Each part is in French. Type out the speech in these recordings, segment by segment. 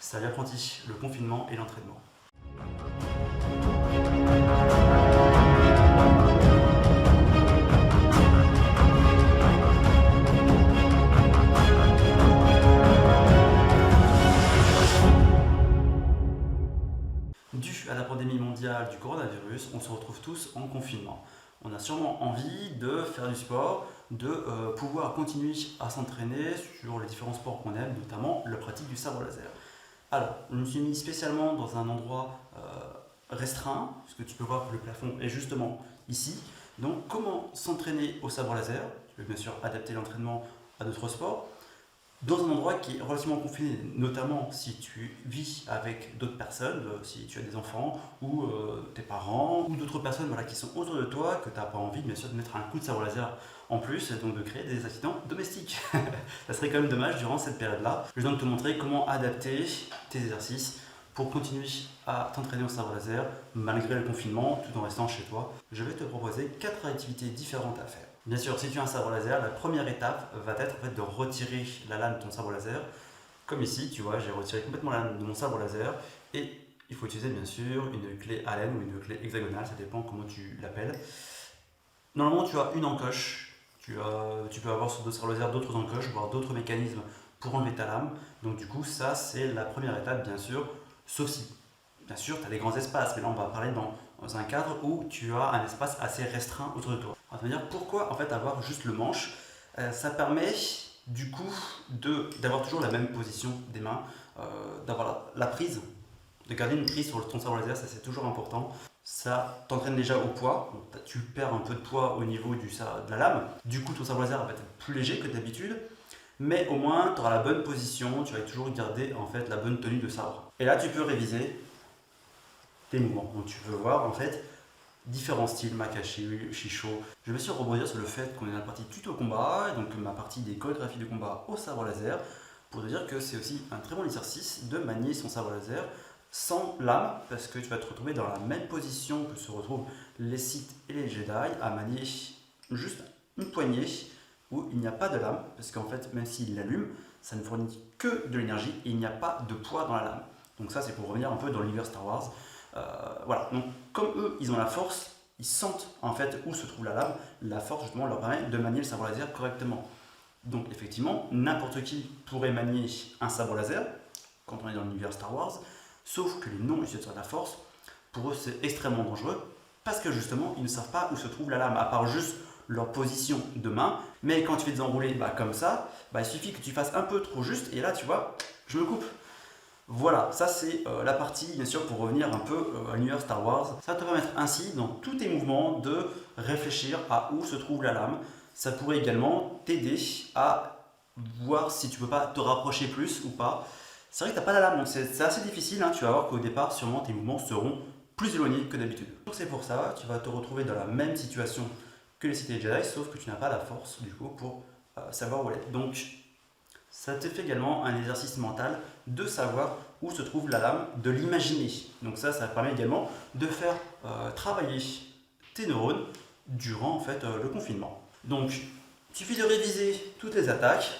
Salut apprenti, le confinement et l'entraînement. Dû à la pandémie mondiale du coronavirus, on se retrouve tous en confinement. On a sûrement envie de faire du sport, de pouvoir continuer à s'entraîner sur les différents sports qu'on aime, notamment la pratique du sabre laser. Alors, je me suis mis spécialement dans un endroit restreint, puisque tu peux voir que le plafond est justement ici. Donc, comment s'entraîner au sabre laser? Je vais bien sûr adapter l'entraînement à d'autres sports, dans un endroit qui est relativement confiné, notamment si tu vis avec d'autres personnes, si tu as des enfants ou tes parents ou d'autres personnes voilà, qui sont autour de toi, que tu n'as pas envie bien sûr de mettre un coup de sabre laser en plus, donc de créer des accidents domestiques. Ça serait quand même dommage durant cette période-là. Je vais donc te montrer comment adapter tes exercices pour continuer à t'entraîner au sabre laser malgré le confinement, tout en restant chez toi. Je vais te proposer 4 activités différentes à faire. Bien sûr, si tu as un sabre laser, la première étape va être en fait de retirer la lame de ton sabre laser. Comme ici, tu vois, j'ai retiré complètement la lame de mon sabre laser et il faut utiliser bien sûr une clé Allen ou une clé hexagonale, ça dépend comment tu l'appelles. Normalement, tu as une encoche. Tu peux avoir sur d'autres sabres laser d'autres encoches, voire d'autres mécanismes pour enlever ta lame. Donc du coup, ça c'est la première étape bien sûr, sauf si bien sûr tu as des grands espaces, mais là on va parler dans un cadre où tu as un espace assez restreint autour de toi. On va te dire pourquoi en fait avoir juste le manche. Ça permet du coup d'avoir toujours la même position des mains, d'avoir la prise, de garder une prise sur ton sabre laser, ça c'est toujours important. Ça t'entraîne déjà au poids, donc tu perds un peu de poids au niveau de la lame. Du coup ton sabre laser va être plus léger que d'habitude, mais au moins tu auras la bonne position, tu vas toujours garder en fait la bonne tenue de sabre. Et là tu peux réviser tes mouvements. Donc tu peux voir en fait différents styles, Makashi, Shisho. Je vais aussi rebondir sur le fait qu'on est dans la partie tuto combat, donc ma partie des chorégraphies de combat au sabre laser, pour te dire que c'est aussi un très bon exercice de manier son sabre laser sans lame, parce que tu vas te retrouver dans la même position que se retrouvent les Sith et les Jedi, à manier juste une poignée où il n'y a pas de lame, parce qu'en fait, même s'il l'allume, ça ne fournit que de l'énergie et il n'y a pas de poids dans la lame. Donc ça, c'est pour revenir un peu dans l'univers Star Wars. Voilà, donc comme eux, ils ont la force, ils sentent en fait où se trouve la lame, la force justement leur permet de manier le sabre laser correctement. Donc effectivement, n'importe qui pourrait manier un sabre laser quand on est dans l'univers Star Wars, sauf que les non-utilisateurs de la force, pour eux c'est extrêmement dangereux parce que justement ils ne savent pas où se trouve la lame, à part juste leur position de main. Mais quand tu fais des enroulés comme ça, il suffit que tu fasses un peu trop juste et là tu vois, je me coupe. Voilà, ça c'est la partie, bien sûr, pour revenir un peu à l'univers Star Wars. Ça te permettre ainsi, dans tous tes mouvements, de réfléchir à où se trouve la lame. Ça pourrait également t'aider à voir si tu peux pas te rapprocher plus ou pas. C'est vrai que tu n'as pas la lame, donc c'est assez difficile. Tu vas voir qu'au départ, sûrement, tes mouvements seront plus éloignés que d'habitude. Donc c'est pour ça, tu vas te retrouver dans la même situation que les Sith et les Jedi, sauf que tu n'as pas la force, du coup, pour savoir où elle est. Donc, ça te fait également un exercice mental de savoir où se trouve la lame, de l'imaginer. Donc ça permet également de faire travailler tes neurones durant en fait, le confinement. Donc, il suffit de réviser toutes les attaques.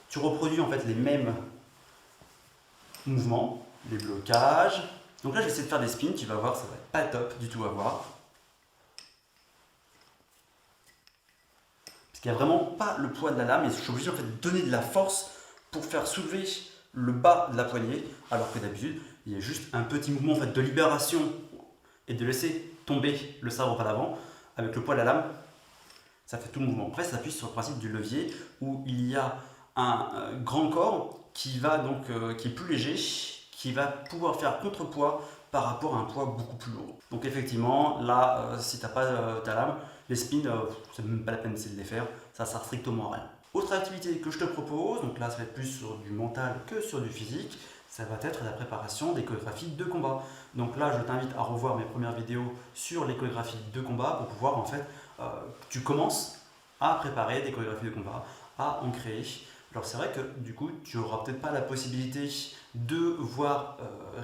Tu reproduis en fait les mêmes mouvements, les blocages. Donc là, je vais essayer de faire des spins. Tu vas voir, ça va être pas top du tout à voir. Parce qu'il n'y a vraiment pas le poids de la lame et je suis obligé en fait, de donner de la force pour faire soulever le bas de la poignée, alors que d'habitude, il y a juste un petit mouvement en fait, de libération et de laisser tomber le sabre par l'avant. Avec le poids de la lame, ça fait tout le mouvement. Après, ça s'appuie sur le principe du levier où il y a un grand corps qui est plus léger, qui va pouvoir faire contrepoids par rapport à un poids beaucoup plus lourd. Donc effectivement, là, si tu n'as pas ta lame, les spins, c'est même pas la peine d'essayer de les faire, ça sert strictement à rien. Autre activité que je te propose, donc là ça va être plus sur du mental que sur du physique, ça va être la préparation des chorégraphies de combat. Donc là je t'invite à revoir mes premières vidéos sur les chorégraphies de combat pour pouvoir en fait, tu commences à préparer des chorégraphies de combat, à en créer. Alors c'est vrai que du coup tu n'auras peut-être pas la possibilité de voir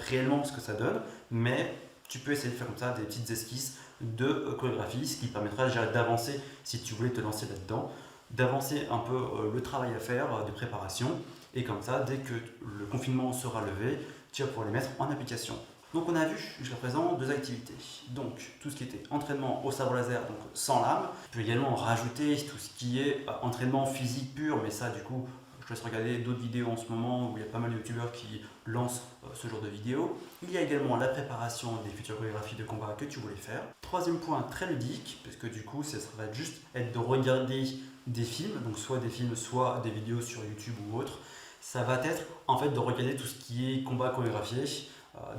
réellement ce que ça donne, mais tu peux essayer de faire comme ça des petites esquisses de chorégraphie, ce qui permettra déjà d'avancer si tu voulais te lancer là-dedans, d'avancer un peu le travail à faire de préparation Et comme ça, dès que le confinement sera levé, tu vas pouvoir les mettre en application. Donc on a vu jusqu'à présent 2 activités. Donc tout ce qui était entraînement au sabre laser, donc sans lame. Tu peux également rajouter tout ce qui est entraînement physique pur, mais ça du coup, je te laisse regarder d'autres vidéos en ce moment où il y a pas mal de youtubeurs qui lancent ce genre de vidéos. Il y a également la préparation des futures chorégraphies de combat que tu voulais faire. Troisième point, très ludique, parce que du coup, ça va juste être de regarder des films, donc soit des films, soit des vidéos sur YouTube ou autre. Ça va être en fait de regarder tout ce qui est combat chorégraphié.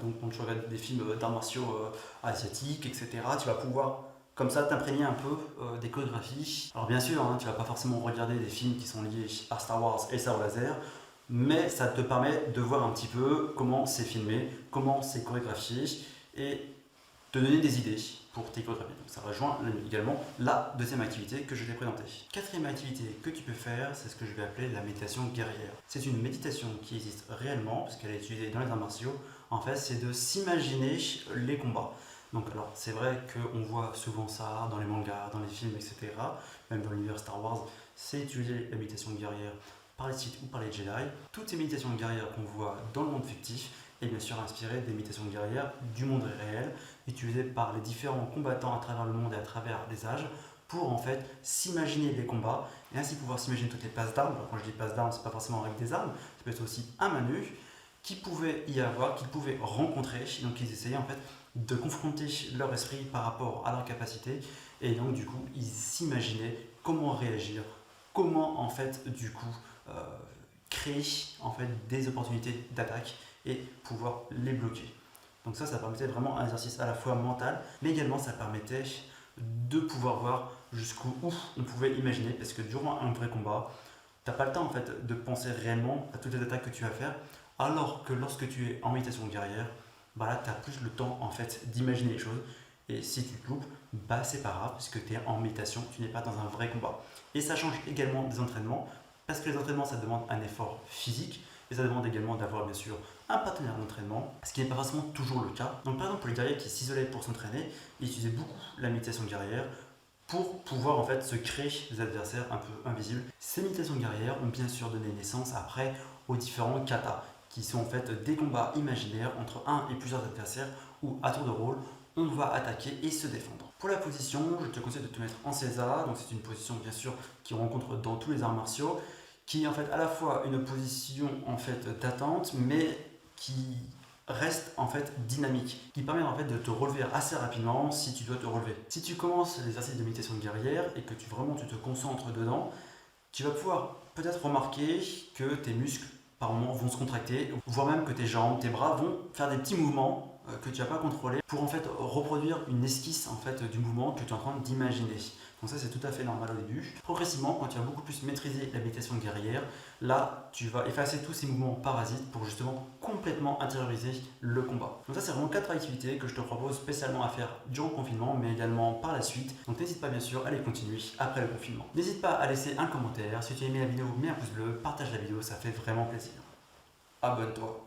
Donc quand tu regardes des films d'arts martiaux asiatiques, etc., tu vas pouvoir comme ça t'imprégner un peu des chorégraphies. Alors bien sûr, tu vas pas forcément regarder des films qui sont liés à Star Wars et sabre laser, mais ça te permet de voir un petit peu comment c'est filmé, comment c'est chorégraphié et te donner des idées pour tes chorégraphies. Donc ça rejoint également la deuxième activité que je t'ai présentée. Quatrième activité que tu peux faire, c'est ce que je vais appeler la méditation guerrière. C'est une méditation qui existe réellement, parce qu'elle est utilisée dans les arts martiaux. En fait, c'est de s'imaginer les combats. Donc alors, c'est vrai qu'on voit souvent ça dans les mangas, dans les films, etc. Même dans l'univers Star Wars, c'est utiliser la méditation guerrière par les Sith ou par les Jedi. Toutes ces méditations guerrières qu'on voit dans le monde fictif est bien sûr inspirée des méditations guerrières du monde réel, utilisées par les différents combattants à travers le monde et à travers les âges, pour en fait s'imaginer les combats et ainsi pouvoir s'imaginer toutes les places d'armes. Quand je dis places d'armes, c'est pas forcément avec des armes, ça peut être aussi un main nue qu'ils pouvaient y avoir, qu'ils pouvaient rencontrer. Donc ils essayaient en fait de confronter leur esprit par rapport à leur capacité et donc du coup ils s'imaginaient comment réagir, comment en fait du coup créer en fait des opportunités d'attaque et pouvoir les bloquer. Donc ça permettait vraiment un exercice à la fois mental, mais également ça permettait de pouvoir voir jusqu'où on pouvait imaginer, parce que durant un vrai combat, tu n'as pas le temps en fait de penser réellement à toutes les attaques que tu vas faire, alors que lorsque tu es en méditation guerrière, là tu as plus le temps en fait d'imaginer les choses, et si tu te loupes, c'est pas grave, puisque tu es en méditation, tu n'es pas dans un vrai combat. Et ça change également des entraînements, parce que les entraînements ça demande un effort physique, et ça demande également d'avoir bien sûr un partenaire d'entraînement, ce qui n'est pas forcément toujours le cas. Donc par exemple pour les guerriers qui s'isolaient pour s'entraîner, ils utilisaient beaucoup la méditation guerrière pour pouvoir en fait se créer des adversaires un peu invisibles. Ces méditations guerrières ont bien sûr donné naissance après aux différents katas, qui sont en fait des combats imaginaires entre un et plusieurs adversaires où à tour de rôle, on va attaquer et se défendre. Pour la position, je te conseille de te mettre en César, donc c'est une position bien sûr qui rencontre dans tous les arts martiaux, qui est en fait à la fois une position en fait d'attente, mais qui reste en fait dynamique, qui permet en fait de te relever assez rapidement si tu dois te relever. Si tu commences l'exercice de méditation guerrière et que tu te concentres dedans, tu vas pouvoir peut-être remarquer que tes muscles par moments vont se contracter, voire même que tes jambes, tes bras vont faire des petits mouvements que tu n'as pas contrôlé pour en fait reproduire une esquisse en fait du mouvement que tu es en train d'imaginer. Donc ça c'est tout à fait normal au début. Progressivement, quand tu vas beaucoup plus maîtriser la méditation guerrière, là tu vas effacer tous ces mouvements parasites pour justement complètement intérioriser le combat. Donc ça c'est vraiment 4 activités que je te propose spécialement à faire durant le confinement, mais également par la suite. Donc n'hésite pas bien sûr à les continuer après le confinement. N'hésite pas à laisser un commentaire, si tu as aimé la vidéo, mets un pouce bleu, partage la vidéo, ça fait vraiment plaisir. Abonne-toi.